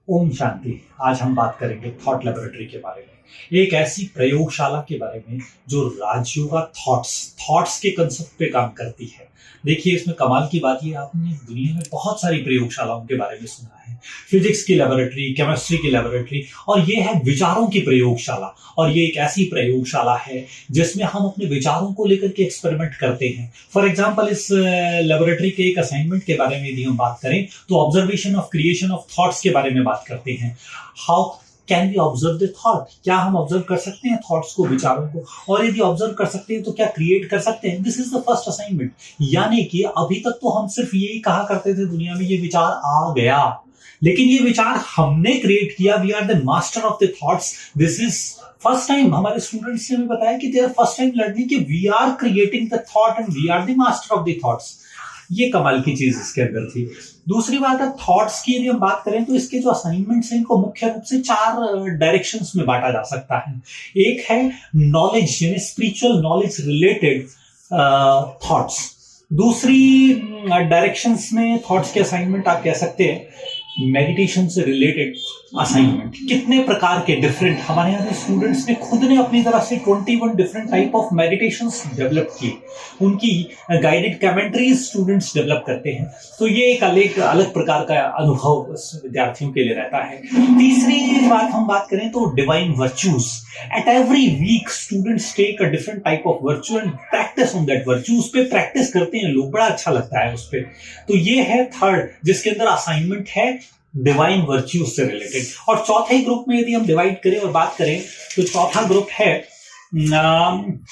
ओम शांति। आज हम बात करेंगे थॉट लेबोरेटरी के बारे में, एक ऐसी प्रयोगशाला के बारे में जो राजयोगा थॉट्स के कंसेप्ट पे काम करती है। देखिए, इसमें कमाल की बात ये, आपने दुनिया में बहुत सारी प्रयोगशालाओं के बारे में सुना है, फिजिक्स की लेबोरेटरी, केमिस्ट्री की लेबोरेटरी, और ये है विचारों की प्रयोगशाला। और ये एक ऐसी प्रयोगशाला है जिसमें हम अपने विचारों को लेकर के एक्सपेरिमेंट करते हैं। फॉर एग्जाम्पल, इस लेबोरेटरी के एक असाइनमेंट के बारे में यदि हम बात करें तो observation of creation of thoughts के बारे में बात करते हैं। How can we observe the thought? क्या हम ऑब्जर्व कर सकते हैं थॉट्स को, विचारों को? और यदि ऑब्जर्व कर सकते हैं तो क्या क्रिएट कर सकते हैं? This is the first assignment. यानी कि अभी तक तो हम सिर्फ यही कहा करते थे दुनिया में, ये विचार आ गया, लेकिन ये विचार हमने क्रिएट किया। We are the master of the thoughts. This is first time हमारे स्टूडेंट्स ने हमें बताया कि they are first time learning कि we are creating the thought and we are the master of the thoughts. ये कमाल की चीज इसके अंदर थी। दूसरी बात है, थॉट्स की यदि हम बात करें तो इसके जो असाइनमेंट्स हैं इनको मुख्य रूप से 4 डायरेक्शंस में बांटा जा सकता है। एक है नॉलेज, यानी स्पिरिचुअल नॉलेज रिलेटेड थॉट्स। दूसरी डायरेक्शंस में थॉट्स के असाइनमेंट आप कह सकते हैं मेडिटेशन से रिलेटेड असाइनमेंट। कितने प्रकार के डिफरेंट, हमारे यहाँ के स्टूडेंट्स ने खुद ने अपनी तरफ से 21 different type of meditations develop किए, उनकी गाइडेड कमेंट्रीज स्टूडेंट्स डेवलप करते हैं। तो ये एक अलग प्रकार का अनुभव विद्यार्थियों के लिए रहता है। तीसरी बात हम बात करें तो divine virtues. At every week students take a different type of virtue and practice on that virtue. उस पर प्रैक्टिस करते हैं लोग, बड़ा अच्छा लगता है उस पर। तो ये है थर्ड, जिसके अंदर असाइनमेंट है डिवाइन वर्च्यूज से रिलेटेड। और चौथे ग्रुप में यदि हम डिवाइड करें और बात करें तो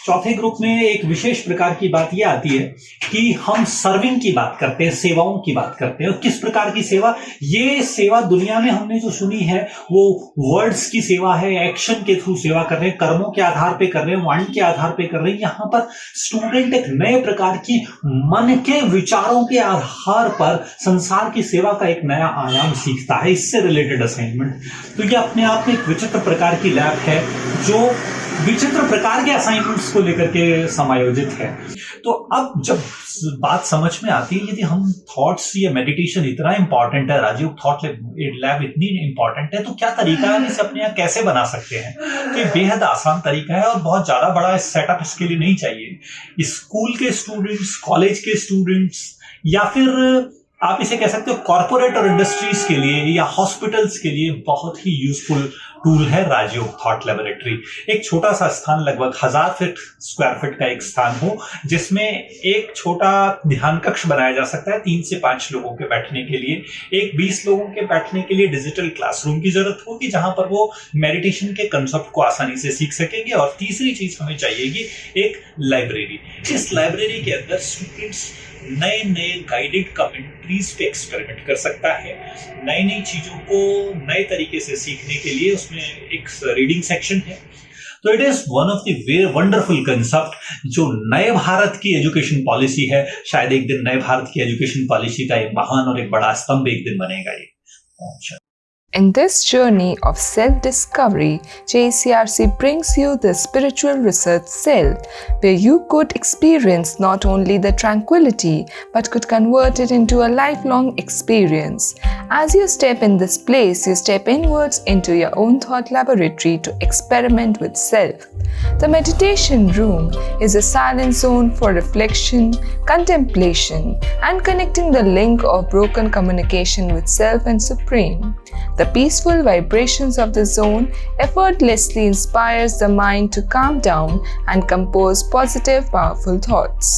चौथे ग्रुप में एक विशेष प्रकार की बात यह आती है कि हम सर्विंग की बात करते हैं, सेवाओं की बात करते हैं। और किस प्रकार की सेवा? ये सेवा दुनिया में हमने जो सुनी है वो वर्ड्स की सेवा है, एक्शन के थ्रू सेवा कर रहे हैं, कर्मों के आधार पे कर रहे हैं, वाणी के आधार पे कर रहे हैं। यहाँ पर स्टूडेंट एक नए प्रकार की मन के विचारों के आधार पर संसार की सेवा का एक नया आयाम सीखता है। इससे रिलेटेड असाइनमेंट। तो ये अपने आप में एक विचित्र प्रकार की लैब है जो विचित्र प्रकार के असाइनमेंट्स को लेकर के समायोजित है। तो अब जब बात समझ में आती है, यदि हम थॉट्स या मेडिटेशन इतना इंपॉर्टेंट है, राजीव थॉट लैब इतनी इंपॉर्टेंट है, तो क्या तरीका है इसे अपने यहाँ कैसे बना सकते हैं? तो ये बेहद आसान तरीका है और बहुत ज्यादा बड़ा सेटअप इसके लिए नहीं चाहिए। स्कूल के स्टूडेंट्स, कॉलेज के स्टूडेंट्स, या फिर आप इसे कह सकते हो कॉर्पोरेट और इंडस्ट्रीज के लिए या हॉस्पिटल्स के लिए बहुत ही यूजफुल टूल है राजयोग थॉट लेबोरेटरी। एक छोटा सा स्थान, लगभग 1000 स्क्वायर फीट का एक स्थान हो, जिसमें एक छोटा ध्यान कक्ष बनाया जा सकता है 3 से 5 लोगों के बैठने के लिए। एक 20 लोगों के बैठने के लिए डिजिटल क्लासरूम की जरूरत होगी जहां पर वो मेडिटेशन के कंसेप्ट को आसानी से सीख सकेंगे। और तीसरी चीज हमें चाहिएगी एक लाइब्रेरी। इस लाइब्रेरी के अंदर स्टूडेंट्स नए नए गाइडेड कमेंट्रीज पे एक्सपेरिमेंट कर सकता है। नई नई चीजों को नए तरीके से सीखने के लिए उसमें एक रीडिंग सेक्शन है। तो it is one of the very wonderful concept जो नए भारत की एजुकेशन पॉलिसी है। शायद एक दिन नए भारत की एजुकेशन पॉलिसी का एक महान और एक बड़ा स्तंभ एक दिन बनेगा ये। In this journey of self-discovery, JCRC brings you the Spiritual Research Cell, where you could experience not only the tranquility, but could convert it into a lifelong experience. As you step in this place, you step inwards into your own thought laboratory to experiment with self. The meditation room is a silent zone for reflection, contemplation, and connecting the link of broken communication with self and Supreme. The peaceful vibrations of the zone effortlessly inspires the mind to calm down and compose positive, powerful thoughts.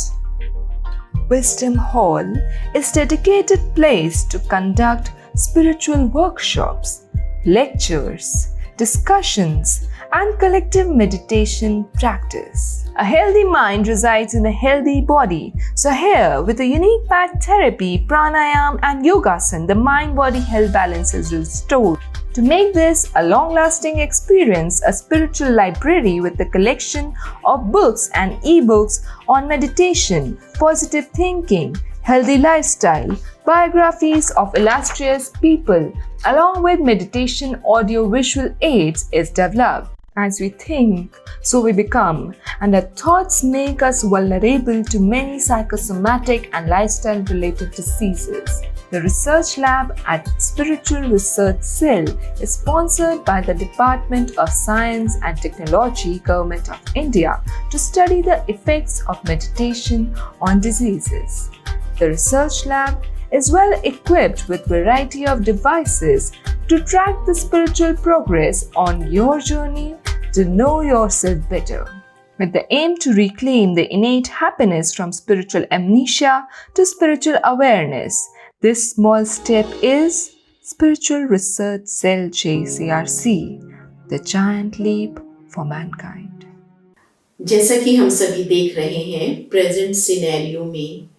Wisdom Hall is a dedicated place to conduct spiritual workshops, lectures, discussions, and collective meditation practice. A healthy mind resides in a healthy body. So here, with a unique mat therapy, pranayam, and yogasan, the mind-body health balance is restored. To make this a long-lasting experience, a spiritual library with a collection of books and e-books on meditation, positive thinking, healthy lifestyle, biographies of illustrious people, along with meditation audio-visual aids is developed. As we think, so we become, and our thoughts make us vulnerable to many psychosomatic and lifestyle-related diseases. The research lab at Spiritual Research Cell is sponsored by the Department of Science and Technology, Government of India, to study the effects of meditation on diseases. The research lab is well equipped with variety of devices to track the spiritual progress on your journey to know yourself better, with the aim to reclaim the innate happiness from spiritual amnesia to spiritual awareness. This small step is Spiritual Research Cell JCRC, the giant leap for mankind. जैसा कि हम सभी देख रहे हैं present scenario में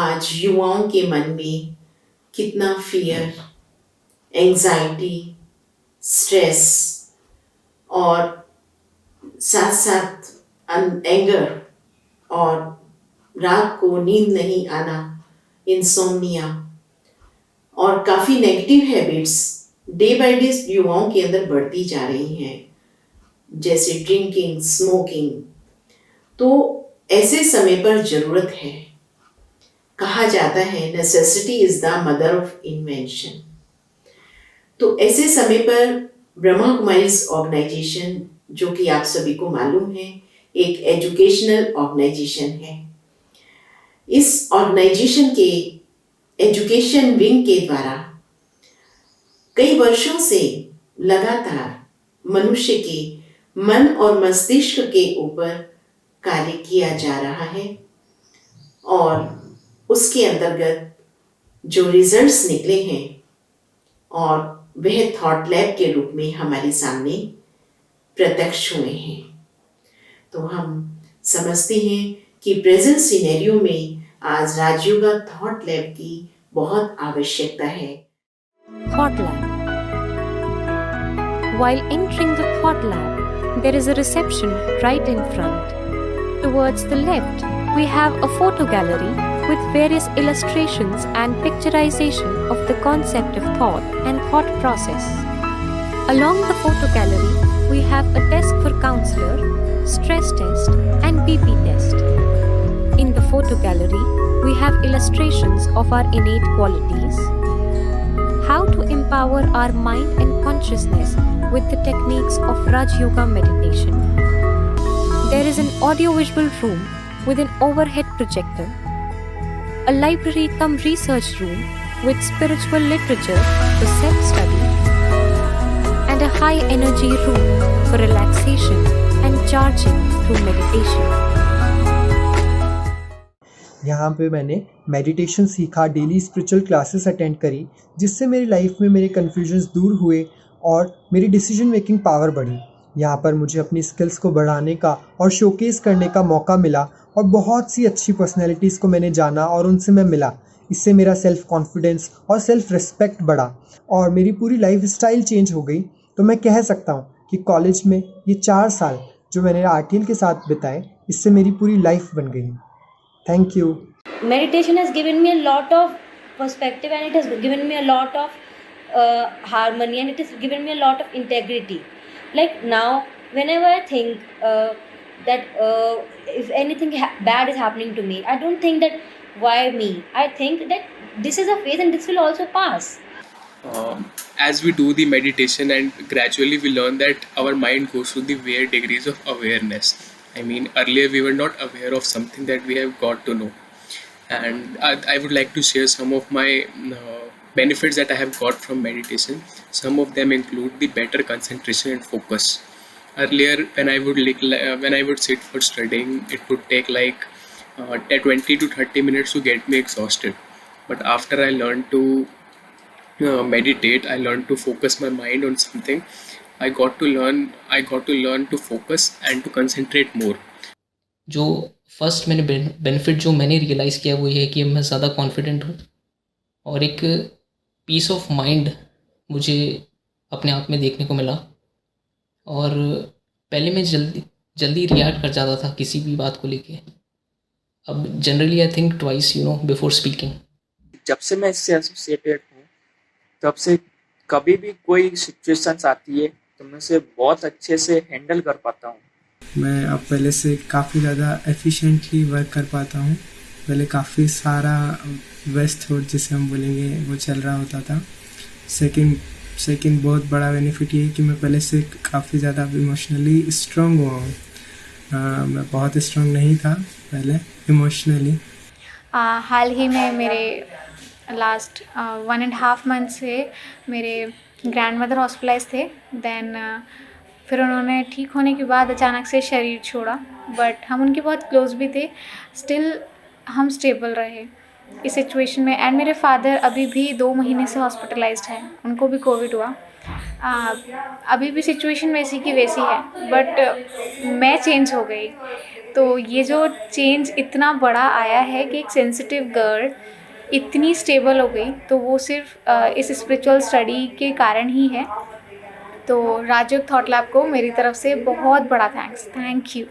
आज युवाओं के मन में कितना फियर, एंजाइटी, स्ट्रेस और साथ साथ एंगर और रात को नींद नहीं आना, इंसोम्निया और काफ़ी negative habits day by day युवाओं के अंदर बढ़ती जा रही हैं, जैसे ड्रिंकिंग, स्मोकिंग। तो ऐसे समय पर ज़रूरत है, कहा जाता है necessity is the mother of invention. तो ऐसे समय पर ब्रह्मा कुमारीज ऑर्गेनाइजेशन, जो कि आप सभी को मालूम है, एक एजुकेशनल ऑर्गेनाइजेशन है। इस ऑर्गेनाइजेशन के एजुकेशन विंग के द्वारा कई वर्षों से लगातार मनुष्य के मन और मस्तिष्क के ऊपर कार्य किया जा रहा है और उसके अंतर्गत जो रिजल्ट्स निकले हैं और वह थॉट लैब के रूप में हमारे सामने प्रत्यक्ष हुए हैं। तो हम समझते हैं कि प्रेजेंट सिनेरियो में आज राजयोगा थॉट लैब की बहुत आवश्यकता है। Thought Lab. While entering the Thought Lab, there is a reception right in front. Towards the left, we have a photo gallery with various illustrations and picturization of the concept of thought and thought process. Along the photo gallery, we have a desk for counselor, stress test, and BP test. In the photo gallery, we have illustrations of our innate qualities, how to empower our mind and consciousness with the techniques of Raj Yoga meditation. There is an audiovisual room with an overhead projector, a library cum research room with spiritual literature for self-study, and a high energy room for relaxation and charging through meditation. यहाँ पे मैंने meditation सीखा, daily spiritual classes attend करी, जिससे मेरी life में मेरे confusions दूर हुए और मेरी डिसीजन मेकिंग पावर बढ़ी। यहाँ पर मुझे अपनी स्किल्स को बढ़ाने का और शोकेस करने का मौका मिला और बहुत सी अच्छी पर्सनैलिटीज़ को मैंने जाना और उनसे मैं मिला। इससे मेरा सेल्फ कॉन्फिडेंस और सेल्फ रिस्पेक्ट बढ़ा और मेरी पूरी लाइफ स्टाइल चेंज हो गई। तो मैं कह सकता हूँ कि कॉलेज में ये 4 साल जो मैंने RTL के साथ बिताए, इससे मेरी पूरी लाइफ बन गई। Thank you. Meditation has given me a lot of perspective and it has given me a lot of harmony and it has given me a lot of integrity. Like now, whenever I think that if anything bad is happening to me, I don't think that why me. I think that this is a phase and this will also pass. As we do the meditation and gradually we learn that our mind goes through the varied degrees of awareness. I mean, earlier we were not aware of something that we have got to know, and I would like to share some of my benefits that I have got from meditation. Some of them include the better concentration and focus. Earlier, when I would sit for studying, it would take like 20 to 30 minutes to get me exhausted. But after I learned to meditate, I learned to focus my mind on something. I got to learn to focus and to concentrate more. जो first मैंने benefit जो मैंने realise किया वो ये है कि मैं ज़्यादा कॉन्फिडेंट हूँ और एक पीस ऑफ माइंड मुझे अपने आप में देखने को मिला। और पहले मैं जल्दी रिएक्ट कर जाता था किसी भी बात को लेके। अब generally I think twice before speaking. जब से मैं इससे एसोसिएटेड हूँ तब से कभी भी कोई सिचुएशंस आती है तो मैं उसे बहुत अच्छे से हैंडल कर पाता हूँ। मैं अब पहले से काफ़ी ज़्यादा एफिशिएंटली वर्क कर पाता हूँ पहले काफ़ी सारा वेस्ट थॉट जिसे हम बोलेंगे वो चल रहा होता था। सेकंड बहुत बड़ा बेनिफिट ये है कि मैं पहले से काफ़ी ज़्यादा इमोशनली स्ट्रांग हुआ हूँ। मैं बहुत स्ट्रांग नहीं था पहले इमोशनली। हाल ही में मेरे लास्ट 1.5 मंथ से मेरे ग्रैंड मदर हॉस्पिटलाइज थे। देन फिर उन्होंने ठीक होने के बाद अचानक से शरीर छोड़ा, बट हम उनके बहुत क्लोज भी थे। स्टिल हम स्टेबल रहे इस सिचुएशन में। एंड मेरे फादर अभी भी 2 महीने से हॉस्पिटलाइज्ड हैं, उनको भी कोविड हुआ। अभी भी सिचुएशन वैसी की वैसी है, बट मैं चेंज हो गई। तो ये जो चेंज इतना बड़ा आया है कि एक सेंसिटिव गर्ल इतनी स्टेबल हो गई, तो वो सिर्फ इस स्पिरिचुअल स्टडी के कारण ही है। तो राजयोग थॉट लैब को मेरी तरफ से बहुत बड़ा थैंक यू।